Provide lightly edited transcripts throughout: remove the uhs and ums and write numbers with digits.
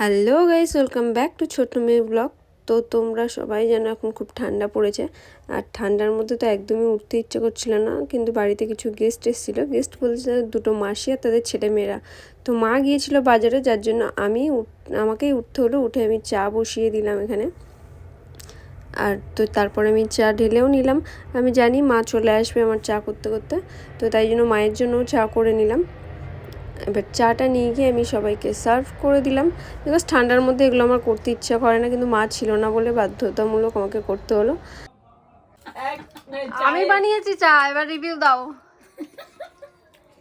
Hello guys, welcome back to ছোট মেয়ে blog. তো তোমরা সবাই জানো এখন খুব ঠান্ডা পড়েছে, আর ঠান্ডার মধ্যে তো একদমই উঠতে ইচ্ছে করছিল না। কিন্তু বাড়িতে কিছু গেস্ট এসেছিলো, গেস্ট বলছে দুটো মাসি আর তাদের ছেলেমেয়েরা। তো মা গিয়েছিল বাজারে, যার জন্য আমাকেই উঠতে হলো। উঠে আমি চা বসিয়ে দিলাম এখানে, আর তো তারপরে আমি চা ঢেলেও নিলাম। আমি জানি মা চলে আসবে আমার চা করতে করতে, তো তাই জন্য মায়ের জন্যও চা করে নিলাম। এবার চাটা নিয়ে গিয়ে আমি সবাইকে সার্ভ করে দিলাম। বিকজ ঠান্ডার মধ্যে এগুলো আমার করতে ইচ্ছা করে না, কিন্তু মা ছিল না বলে বাধ্যতামূলক আমাকে করতে হলো। আমি বানিয়েছি চা, এবার রিভিউ দাও।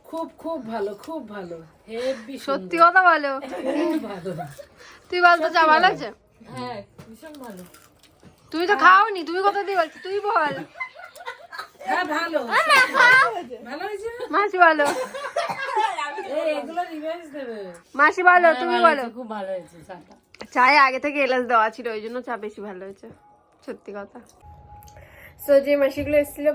খুব খুব ভালো, খুব ভালো, হেভি সত্যি কথা বলো, খুব ভালো। তুই বল তো চা ভালো আছে? হ্যাঁ, ভীষণ ভালো। তুই তো খাওনি, তুমি কথা দিয়ে বলছিস, তুই বল। হ্যাঁ, ভালো ভালো হয়েছে। মাসি বলো, এই এগুলো রিভাইজ দেবে। মাসি বলো, তুমি বলো। খুব ভালো হয়েছে চাটা। চায়ে আগে থেকে এলাচ দেওয়া ছিল, ওই জন্য চা বেশি ভালো হয়েছে, সত্যি কথা। সো যে মাসিগুলো এসেছিলো,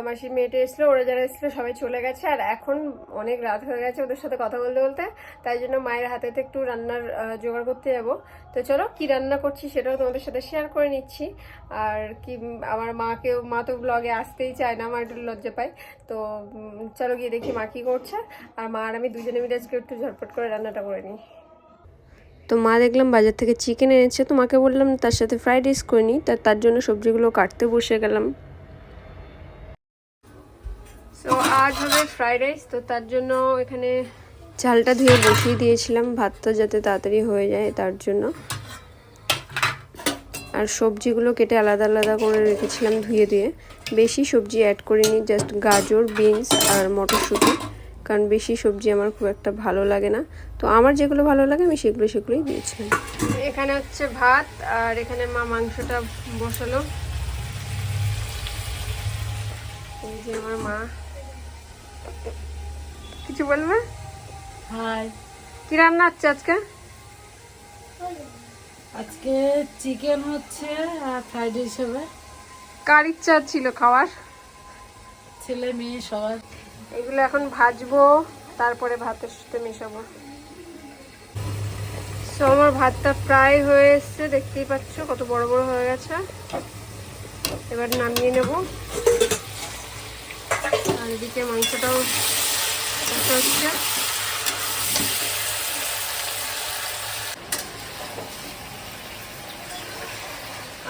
মাসির মেয়েটা এসেছিলো, ওরা যারা এসেছিলো সবাই চলে গেছে। আর এখন অনেক রাত হয়ে গেছে ওদের সাথে কথা বলতে বলতে, তাই জন্য মায়ের হাতেতে একটু রান্নার জোগাড় করতে যাবো। তো চলো কি রান্না করছি সেটাও তোমাদের সাথে শেয়ার করে নিচ্ছি। আর কি, আমার মা তো ব্লগে আসতেই চায় না, আমার একটু লজ্জা পায়। তো চলো গিয়ে দেখি মা কী করছে। আর মা আর আমি দুজনে মিলে আজকে একটু ঝটপট করে রান্নাটা করে নিই। তো মা দেখলাম বাজার থেকে চিকেন এনেছে, তো মাকে বললাম তার সাথে ফ্রাইড রাইস করে নিই। তার জন্য সবজিগুলো কাটতে বসে গেলাম। তো আজ হবে ফ্রাইড রাইস, তো তার জন্য এখানে চালটা ধুয়ে বসিয়ে দিয়েছিলাম, ভাতটা যাতে তাড়াতাড়ি হয়ে যায় তার জন্য। আর সবজিগুলো কেটে আলাদা আলাদা করে রেখেছিলাম ধুয়ে দিয়ে। বেশি সবজি অ্যাড করিনি, জাস্ট গাজর, বিনস আর মটরশুঁটি, কারণ বেশি সবজি আমার খুব একটা ভালো লাগে না। তো আমার যেগুলো ভালো লাগে আমি সেগুলোই দিয়েছিলাম। এখানে হচ্ছে ভাত, আর এখানে মা মাংসটা বসালো। এই যে আমার মা, কিছু বলবে? হাই, কি রান্না হচ্ছে আজকে? আজকে চিকেন হচ্ছে আর ফ্রাইড রাইস হবে। কার ইচ্ছা ছিল খাওয়ার? ছেলে মেয়ে সবার। এগুলো এখন ভাজবো, তারপরে ভাতের সাথে মেশাবো। তো আমার ভাতটা প্রায় হয়ে এসছে, দেখতেই পাচ্ছ কত বড় বড় হয়ে গেছে। এবার নামিয়ে নেব। আর এদিকে মাংসটাও হচ্ছে।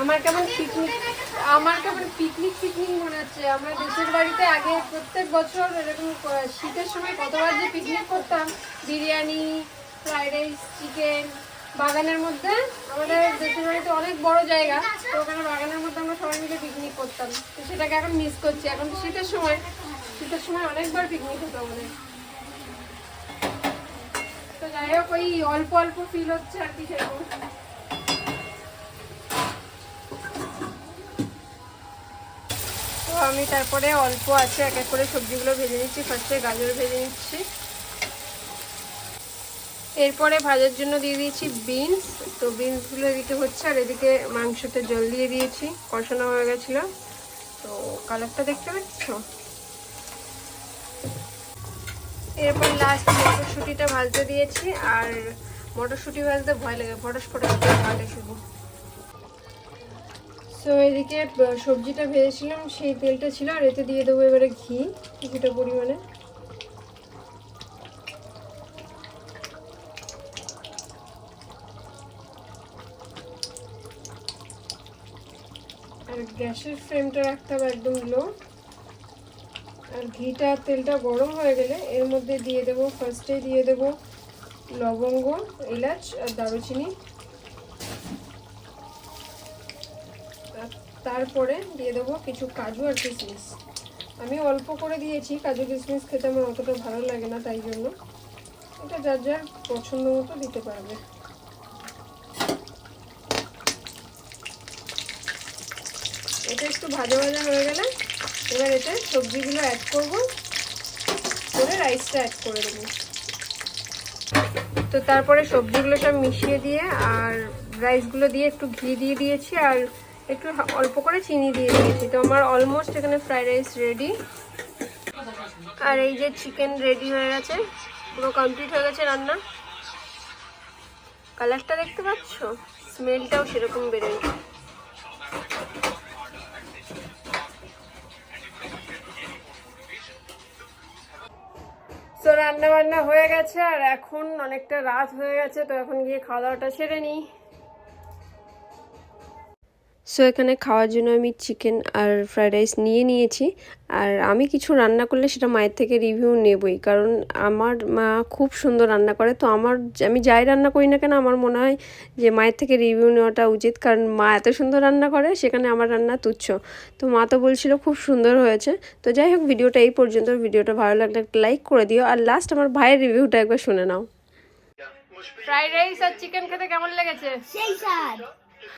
আমার কেমন পিকনিক মনে হচ্ছে। আমরা দেশের বাড়িতে আগে প্রত্যেক বছর এরকম শীতের সময় কতবার যে পিকনিক করতাম, বিরিয়ানি, ফ্রাইড রাইস, চিকেন। বাগানের মধ্যে, আমাদের দেশের বাড়িতে অনেক বড় জায়গা, তো ওখানে বাগানের মধ্যে আমরা সবাই মিলে পিকনিক করতাম। তো সেটাকে এখন মিস করছি। এখন তো শীতের সময় অনেকবার পিকনিক হতো আমাদের। তো যাই হোক, ওই অল্প অল্প ফিল হচ্ছে আর কি সেরকম। তো আমি তারপরে অল্প আছে এক এক করে সবজিগুলো ভেজে নিচ্ছি। ফার্স্টে গাজর ভেজে নিচ্ছি, এরপরে ভাজার জন্য দিয়ে দিয়েছি বিনস। তো বিনসগুলো এদিকে হচ্ছে, আর এদিকে মাংসতে জল দিয়ে দিয়েছি, কষানো হয়ে গেছিলো। তো কালারটা দেখতে পাচ্ছ। এরপর লাস্ট মটরশুঁটিটা ভাজতে দিয়েছি। আর মটরশুঁটি ভাজতে ভয় লাগে, ফটাস ভাজে শুধু। তো এদিকে সবজিটা ভেজেছিলাম, সেই তেলটা ছিল, আর এতে দিয়ে দেবো এবারে ঘি, কিছুটা পরিমাণে। আর গ্যাসের ফ্লেমটা রাখতে হবে একদম লো। আর ঘিটা তেলটা গরম হয়ে গেলে এর মধ্যে দিয়ে দেবো, ফার্স্টে দিয়ে দেবো লবঙ্গ, এলাচ আর দারুচিনি। আর তারপরে দিয়ে দেবো কিছু কাজু আর কিশমিশ। আমি অল্প করে দিয়েছি, কাজু কিশমিশ খেতে আমার অতটা ভালো লাগে না, তাই জন্য এটা যার যার পছন্দ মতো দিতে পারবে। এটা একটু ভাজা ভাজা হয়ে গেলে এবার এতে সবজিগুলো অ্যাড করবো, করে রাইসটা অ্যাড করে দেবো। তো তারপরে সবজিগুলো সব মিশিয়ে দিয়ে আর রাইসগুলো দিয়ে একটু ঘি দিয়ে দিয়েছি, আর একটু অল্প করে চিনি দিয়ে দিয়েছি। তো আমার অলমোস্ট এখানে ফ্রাইড রাইস রেডি। আর এই যে চিকেন রেডি হয়ে গেছে, পুরো কমপ্লিট হয়ে গেছে রান্না। কালারটা দেখতে পাচ্ছ, স্মেলটাও সেরকম বেরোয়। তো রান্না বান্না হয়ে গেছে আর এখন অনেকটা রাত হয়ে গেছে, তো এখন গিয়ে খাওয়া দাওয়াটা সেরে নিই। সো এখানে খাওয়ার জন্য আমি চিকেন আর ফ্রাইড রাইস নিয়ে নিয়েছি। আর আমি কিছু রান্না করলে সেটা মায়ের থেকে রিভিউ নেবই, কারণ আমার মা খুব সুন্দর রান্না করে। তো আমি যাই রান্না করি না কেন আমার মনে হয় যে মায়ের থেকে রিভিউ নেওয়াটা উচিত, কারণ মা এত সুন্দর রান্না করে, সেখানে আমার রান্না তুচ্ছ। তো মা তো বলছিল খুব সুন্দর হয়েছে। তো যাই হোক, ভিডিওটা এই পর্যন্ত। ভিডিওটা ভালো লাগলে একটা লাইক করে দিও, আর লাস্ট আমার ভাইয়ের রিভিউটা একবার শুনে নাও। ফ্রাইড রাইস আর চিকেন খেতে কেমন লেগেছে? সেই স্বাদ।